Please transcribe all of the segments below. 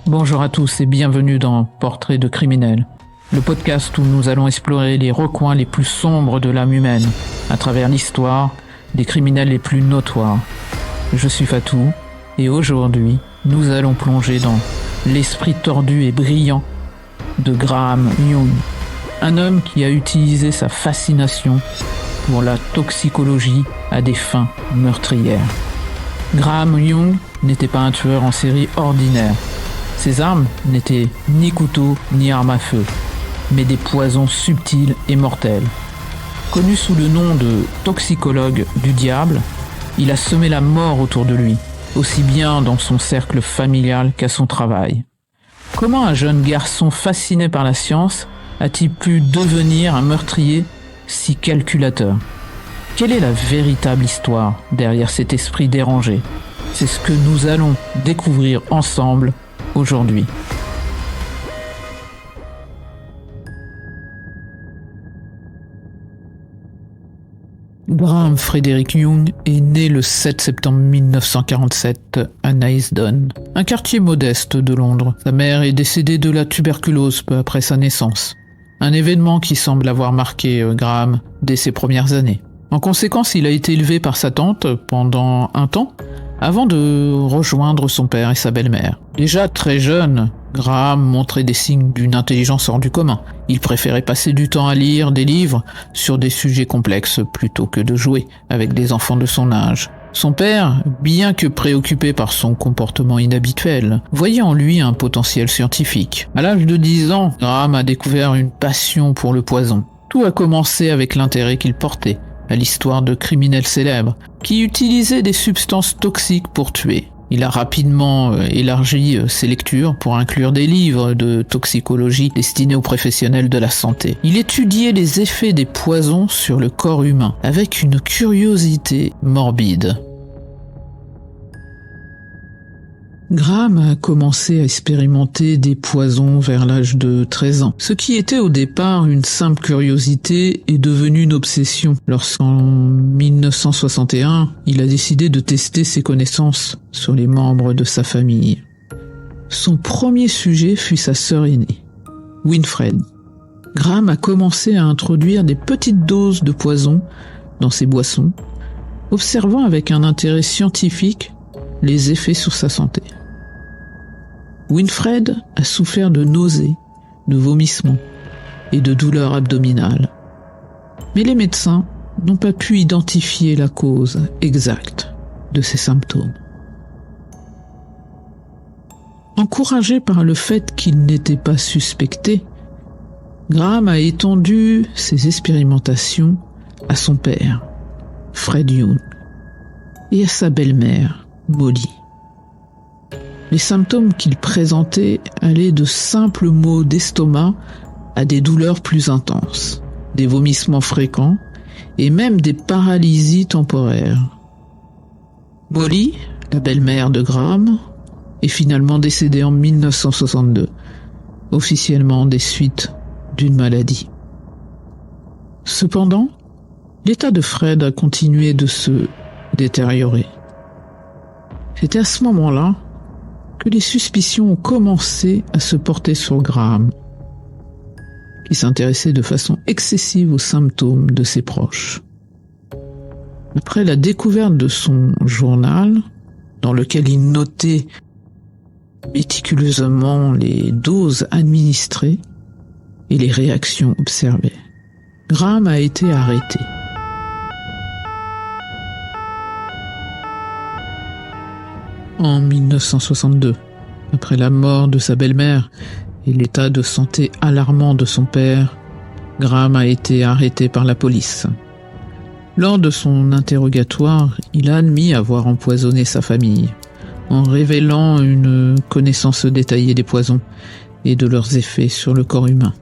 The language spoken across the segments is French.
Bonjour à tous et bienvenue dans Portrait de criminel, le podcast où nous allons explorer les recoins les plus sombres de l'âme humaine à travers l'histoire des criminels les plus notoires. Je suis Fatou et aujourd'hui, nous allons plonger dans l'esprit tordu et brillant de Graham Young, un homme qui a utilisé sa fascination pour la toxicologie à des fins meurtrières. Graham Young n'était pas un tueur en série ordinaire. Ses armes n'étaient ni couteaux ni armes à feu, mais des poisons subtils et mortels. Connu sous le nom de toxicologue du diable, il a semé la mort autour de lui, aussi bien dans son cercle familial qu'à son travail. Comment un jeune garçon fasciné par la science a-t-il pu devenir un meurtrier si calculateur ? Quelle est la véritable histoire derrière cet esprit dérangé ? C'est ce que nous allons découvrir ensemble aujourd'hui. Graham Frederick Young est né le 7 septembre 1947 à Naysdon, un quartier modeste de Londres. Sa mère est décédée de la tuberculose peu après sa naissance, un événement qui semble avoir marqué Graham dès ses premières années. En conséquence, il a été élevé par sa tante pendant un temps, avant de rejoindre son père et sa belle-mère. Déjà très jeune, Graham montrait des signes d'une intelligence hors du commun. Il préférait passer du temps à lire des livres sur des sujets complexes plutôt que de jouer avec des enfants de son âge. Son père, bien que préoccupé par son comportement inhabituel, voyait en lui un potentiel scientifique. À l'âge de 10 ans, Graham a découvert une passion pour le poison. Tout a commencé avec l'intérêt qu'il portait à l'histoire de criminels célèbres qui utilisaient des substances toxiques pour tuer. Il a rapidement élargi ses lectures pour inclure des livres de toxicologie destinés aux professionnels de la santé. Il étudiait les effets des poisons sur le corps humain avec une curiosité morbide. Graham a commencé à expérimenter des poisons vers l'âge de 13 ans. Ce qui était au départ une simple curiosité est devenu une obsession lorsqu'en 1961, il a décidé de tester ses connaissances sur les membres de sa famille. Son premier sujet fut sa sœur aînée, Winfred. Graham a commencé à introduire des petites doses de poison dans ses boissons, observant avec un intérêt scientifique les effets sur sa santé. Winfred a souffert de nausées, de vomissements et de douleurs abdominales. Mais les médecins n'ont pas pu identifier la cause exacte de ces symptômes. Encouragé par le fait qu'il n'était pas suspecté, Graham a étendu ses expérimentations à son père, Fred Young, et à sa belle-mère, Molly. Les symptômes qu'il présentait allaient de simples maux d'estomac à des douleurs plus intenses, des vomissements fréquents et même des paralysies temporaires. Molly, la belle-mère de Graham, est finalement décédée en 1962, officiellement des suites d'une maladie. Cependant, l'état de Fred a continué de se détériorer. C'était à ce moment-là que les suspicions ont commencé à se porter sur Graham, qui s'intéressait de façon excessive aux symptômes de ses proches. Après la découverte de son journal, dans lequel il notait méticuleusement les doses administrées et les réactions observées, Graham a été arrêté. En 1962, après la mort de sa belle-mère et l'état de santé alarmant de son père, Graham a été arrêté par la police. Lors de son interrogatoire, il a admis avoir empoisonné sa famille, en révélant une connaissance détaillée des poisons et de leurs effets sur le corps humain.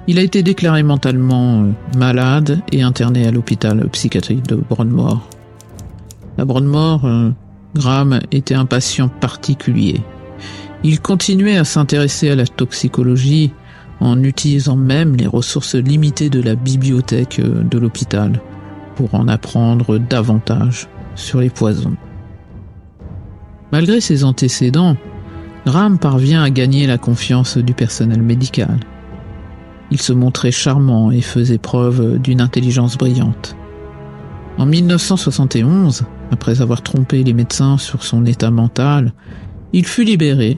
Il a été déclaré mentalement malade et interné à l'hôpital psychiatrique de Broadmoor. À Broadmoor, Graham était un patient particulier. Il continuait à s'intéresser à la toxicologie en utilisant même les ressources limitées de la bibliothèque de l'hôpital pour en apprendre davantage sur les poisons. Malgré ses antécédents, Graham parvient à gagner la confiance du personnel médical. Il se montrait charmant et faisait preuve d'une intelligence brillante. En 1971, après avoir trompé les médecins sur son état mental, il fut libéré,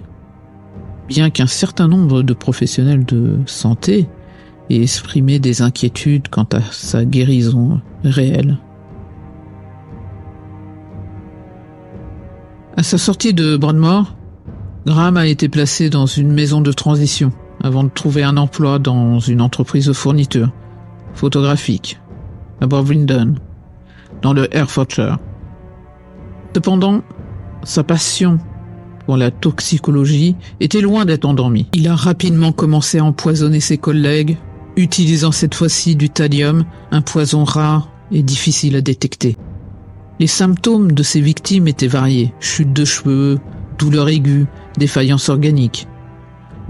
bien qu'un certain nombre de professionnels de santé aient exprimé des inquiétudes quant à sa guérison réelle. À sa sortie de Broadmoor, Graham a été placé dans une maison de transition avant de trouver un emploi dans une entreprise de fourniture photographique à Bovingdon, dans le Hertfordshire. Cependant, sa passion pour la toxicologie était loin d'être endormie. Il a rapidement commencé à empoisonner ses collègues, utilisant cette fois-ci du thallium, un poison rare et difficile à détecter. Les symptômes de ses victimes étaient variés: chute de cheveux, douleurs aiguës, défaillance organique.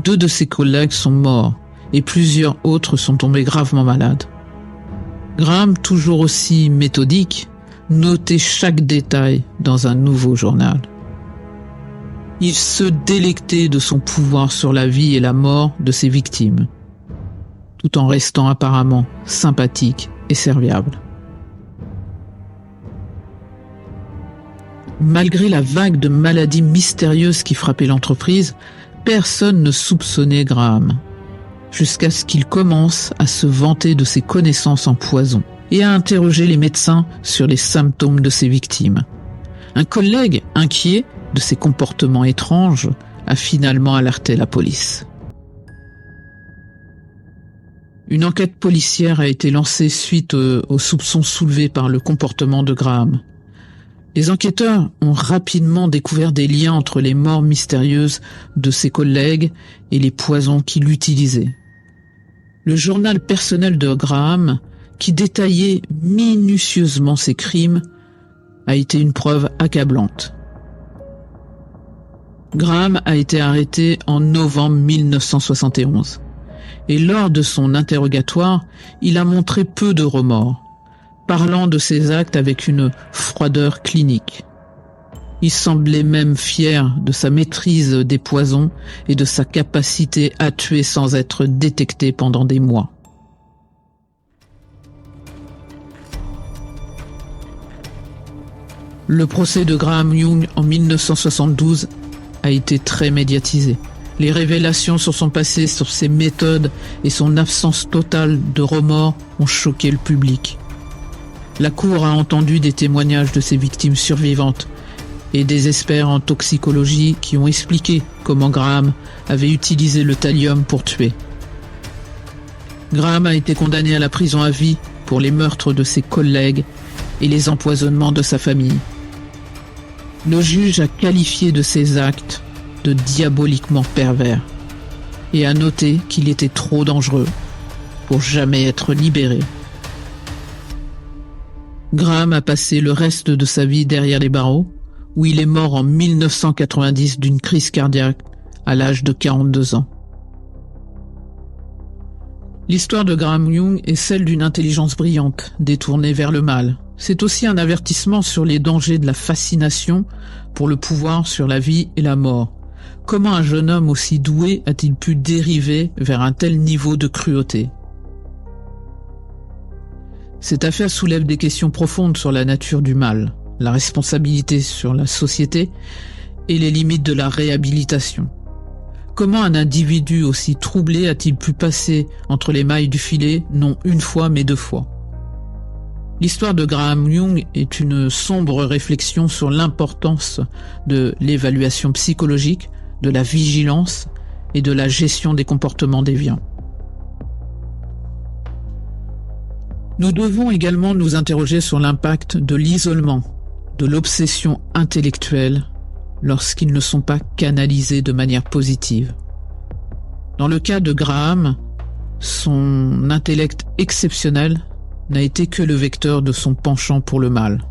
2 de ses collègues sont morts et plusieurs autres sont tombés gravement malades. Graham, toujours aussi méthodique, notait chaque détail dans un nouveau journal. Il se délectait de son pouvoir sur la vie et la mort de ses victimes, tout en restant apparemment sympathique et serviable. Malgré la vague de maladies mystérieuses qui frappait l'entreprise, personne ne soupçonnait Graham, jusqu'à ce qu'il commence à se vanter de ses connaissances en poison et à interroger les médecins sur les symptômes de ses victimes. Un collègue, inquiet de ses comportements étranges, a finalement alerté la police. Une enquête policière a été lancée suite aux soupçons soulevés par le comportement de Graham. Les enquêteurs ont rapidement découvert des liens entre les morts mystérieuses de ses collègues et les poisons qu'il utilisait. Le journal personnel de Graham, qui détaillait minutieusement ses crimes, a été une preuve accablante. Graham a été arrêté en novembre 1971 et lors de son interrogatoire, il a montré peu de remords, parlant de ses actes avec une froideur clinique. Il semblait même fier de sa maîtrise des poisons et de sa capacité à tuer sans être détecté pendant des mois. Le procès de Graham Young en 1972 a été très médiatisé. Les révélations sur son passé, sur ses méthodes et son absence totale de remords ont choqué le public. La Cour a entendu des témoignages de ses victimes survivantes et des experts en toxicologie qui ont expliqué comment Graham avait utilisé le thallium pour tuer. Graham a été condamné à la prison à vie pour les meurtres de ses collègues et les empoisonnements de sa famille. Le juge a qualifié de ses actes de diaboliquement pervers et a noté qu'il était trop dangereux pour jamais être libéré. Graham a passé le reste de sa vie derrière les barreaux, où il est mort en 1990 d'une crise cardiaque à l'âge de 42 ans. L'histoire de Graham Young est celle d'une intelligence brillante, détournée vers le mal. C'est aussi un avertissement sur les dangers de la fascination pour le pouvoir sur la vie et la mort. Comment un jeune homme aussi doué a-t-il pu dériver vers un tel niveau de cruauté ? Cette affaire soulève des questions profondes sur la nature du mal, la responsabilité sur la société et les limites de la réhabilitation. Comment un individu aussi troublé a-t-il pu passer entre les mailles du filet, non une fois mais 2 fois ? L'histoire de Graham Young est une sombre réflexion sur l'importance de l'évaluation psychologique, de la vigilance et de la gestion des comportements déviants. Nous devons également nous interroger sur l'impact de l'isolement, de l'obsession intellectuelle lorsqu'ils ne sont pas canalisés de manière positive. Dans le cas de Graham, son intellect exceptionnel n'a été que le vecteur de son penchant pour le mal.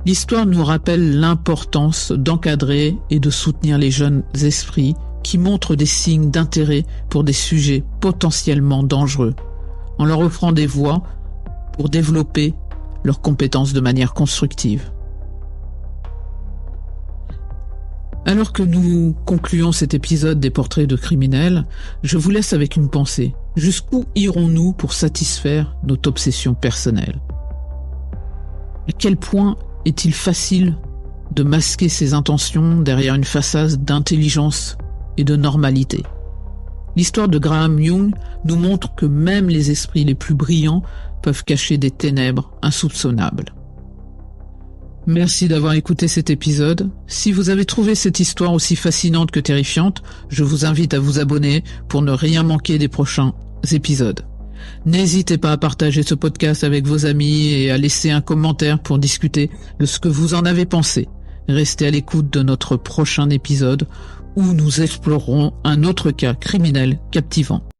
L'histoire nous rappelle l'importance d'encadrer et de soutenir les jeunes esprits qui montrent des signes d'intérêt pour des sujets potentiellement dangereux, en leur offrant des voies pour développer leurs compétences de manière constructive. Alors que nous concluons cet épisode des portraits de criminels, je vous laisse avec une pensée. Jusqu'où irons-nous pour satisfaire notre obsession personnelle? À quel point est-il facile de masquer ses intentions derrière une façade d'intelligence et de normalité? L'histoire de Graham Young nous montre que même les esprits les plus brillants peuvent cacher des ténèbres insoupçonnables. Merci d'avoir écouté cet épisode. Si vous avez trouvé cette histoire aussi fascinante que terrifiante, je vous invite à vous abonner pour ne rien manquer des prochains épisodes. N'hésitez pas à partager ce podcast avec vos amis et à laisser un commentaire pour discuter de ce que vous en avez pensé. Restez à l'écoute de notre prochain épisode où nous explorerons un autre cas criminel captivant.